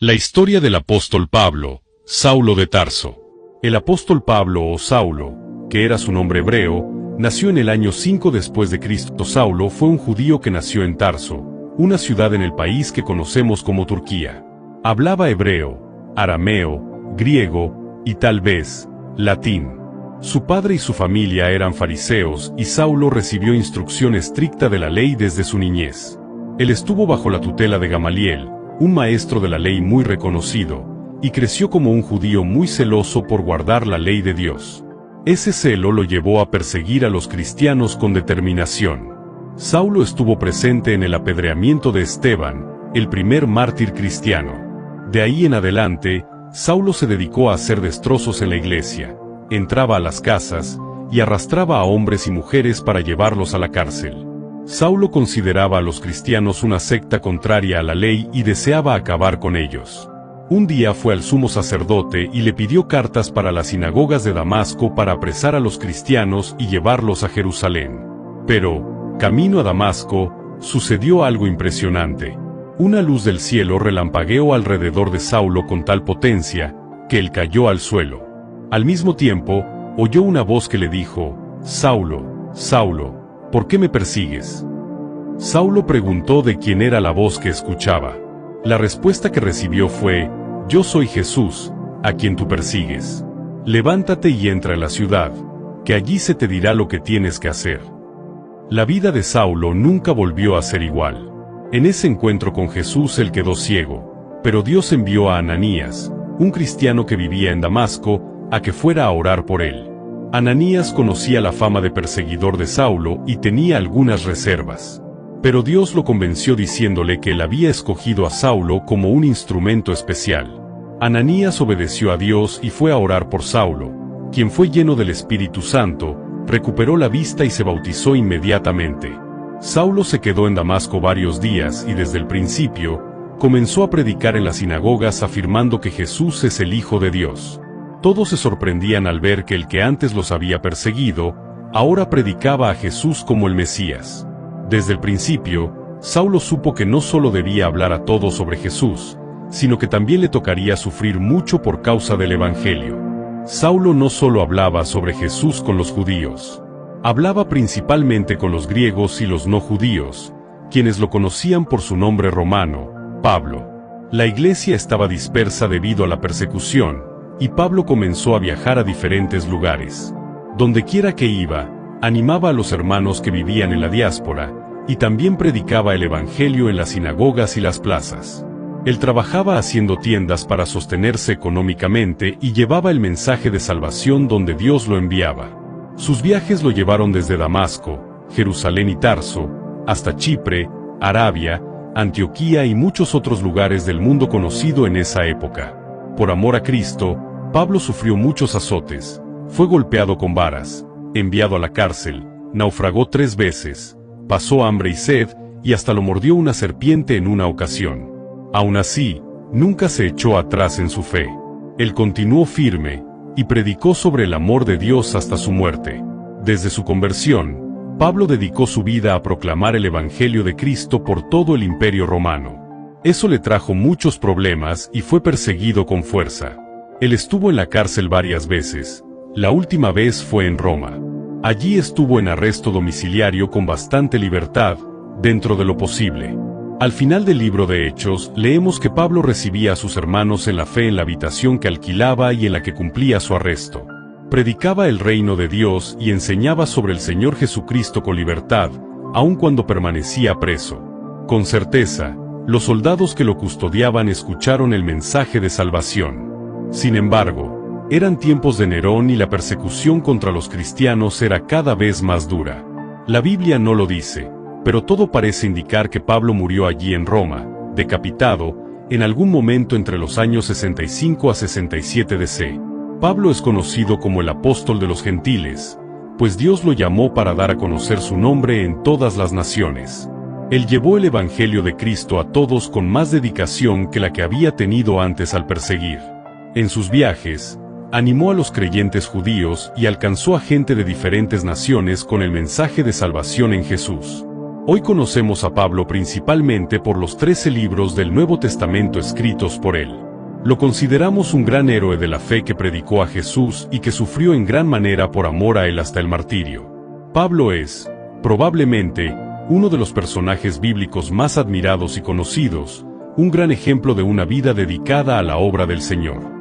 La historia del apóstol Pablo, Saulo de Tarso. El apóstol Pablo o Saulo, que era su nombre hebreo, nació en el año 5 después de Cristo. Saulo fue un judío que nació en Tarso, una ciudad en el país que conocemos como Turquía. Hablaba hebreo, arameo, griego y tal vez latín. Su padre y su familia eran fariseos y Saulo recibió instrucción estricta de la ley desde su niñez. Él estuvo bajo la tutela de Gamaliel, un maestro de la ley muy reconocido, y creció como un judío muy celoso por guardar la ley de Dios. Ese celo lo llevó a perseguir a los cristianos con determinación. Saulo estuvo presente en el apedreamiento de Esteban, el primer mártir cristiano. De ahí en adelante, Saulo se dedicó a hacer destrozos en la iglesia, entraba a las casas, y arrastraba a hombres y mujeres para llevarlos a la cárcel. Saulo consideraba a los cristianos una secta contraria a la ley y deseaba acabar con ellos. Un día fue al sumo sacerdote y le pidió cartas para las sinagogas de Damasco para apresar a los cristianos y llevarlos a Jerusalén. Pero, camino a Damasco, sucedió algo impresionante. Una luz del cielo relampagueó alrededor de Saulo con tal potencia, que él cayó al suelo. Al mismo tiempo, oyó una voz que le dijo: «Saulo, Saulo, ¿por qué me persigues?». Saulo preguntó de quién era la voz que escuchaba. La respuesta que recibió fue: «Yo soy Jesús, a quien tú persigues. Levántate y entra en la ciudad, que allí se te dirá lo que tienes que hacer». La vida de Saulo nunca volvió a ser igual. En ese encuentro con Jesús él quedó ciego, pero Dios envió a Ananías, un cristiano que vivía en Damasco, a que fuera a orar por él. Ananías conocía la fama de perseguidor de Saulo y tenía algunas reservas. Pero Dios lo convenció diciéndole que él había escogido a Saulo como un instrumento especial. Ananías obedeció a Dios y fue a orar por Saulo, quien fue lleno del Espíritu Santo, recuperó la vista y se bautizó inmediatamente. Saulo se quedó en Damasco varios días y desde el principio, comenzó a predicar en las sinagogas afirmando que Jesús es el Hijo de Dios. Todos se sorprendían al ver que el que antes los había perseguido, ahora predicaba a Jesús como el Mesías. Desde el principio, Saulo supo que no solo debía hablar a todos sobre Jesús, sino que también le tocaría sufrir mucho por causa del Evangelio. Saulo no solo hablaba sobre Jesús con los judíos, hablaba principalmente con los griegos y los no judíos, quienes lo conocían por su nombre romano, Pablo. La iglesia estaba dispersa debido a la persecución, y Pablo comenzó a viajar a diferentes lugares. Dondequiera que iba, animaba a los hermanos que vivían en la diáspora, y también predicaba el Evangelio en las sinagogas y las plazas. Él trabajaba haciendo tiendas para sostenerse económicamente y llevaba el mensaje de salvación donde Dios lo enviaba. Sus viajes lo llevaron desde Damasco, Jerusalén y Tarso, hasta Chipre, Arabia, Antioquía y muchos otros lugares del mundo conocido en esa época. Por amor a Cristo, Pablo sufrió muchos azotes, fue golpeado con varas, enviado a la cárcel, naufragó 3 veces, pasó hambre y sed, y hasta lo mordió una serpiente en una ocasión. Aún así, nunca se echó atrás en su fe. Él continuó firme, y predicó sobre el amor de Dios hasta su muerte. Desde su conversión, Pablo dedicó su vida a proclamar el Evangelio de Cristo por todo el Imperio Romano. Eso le trajo muchos problemas y fue perseguido con fuerza. Él estuvo en la cárcel varias veces. La última vez fue en Roma. Allí estuvo en arresto domiciliario con bastante libertad, dentro de lo posible. Al final del libro de Hechos, leemos que Pablo recibía a sus hermanos en la fe en la habitación que alquilaba y en la que cumplía su arresto. Predicaba el reino de Dios y enseñaba sobre el Señor Jesucristo con libertad, aun cuando permanecía preso. Con certeza, los soldados que lo custodiaban escucharon el mensaje de salvación. Sin embargo, eran tiempos de Nerón y la persecución contra los cristianos era cada vez más dura. La Biblia no lo dice, pero todo parece indicar que Pablo murió allí en Roma, decapitado, en algún momento entre los años 65 a 67 DC. Pablo es conocido como el apóstol de los gentiles, pues Dios lo llamó para dar a conocer su nombre en todas las naciones. Él llevó el Evangelio de Cristo a todos con más dedicación que la que había tenido antes al perseguir. En sus viajes, animó a los creyentes judíos y alcanzó a gente de diferentes naciones con el mensaje de salvación en Jesús. Hoy conocemos a Pablo principalmente por los 13 libros del Nuevo Testamento escritos por él. Lo consideramos un gran héroe de la fe que predicó a Jesús y que sufrió en gran manera por amor a él hasta el martirio. Pablo es, probablemente, uno de los personajes bíblicos más admirados y conocidos, un gran ejemplo de una vida dedicada a la obra del Señor.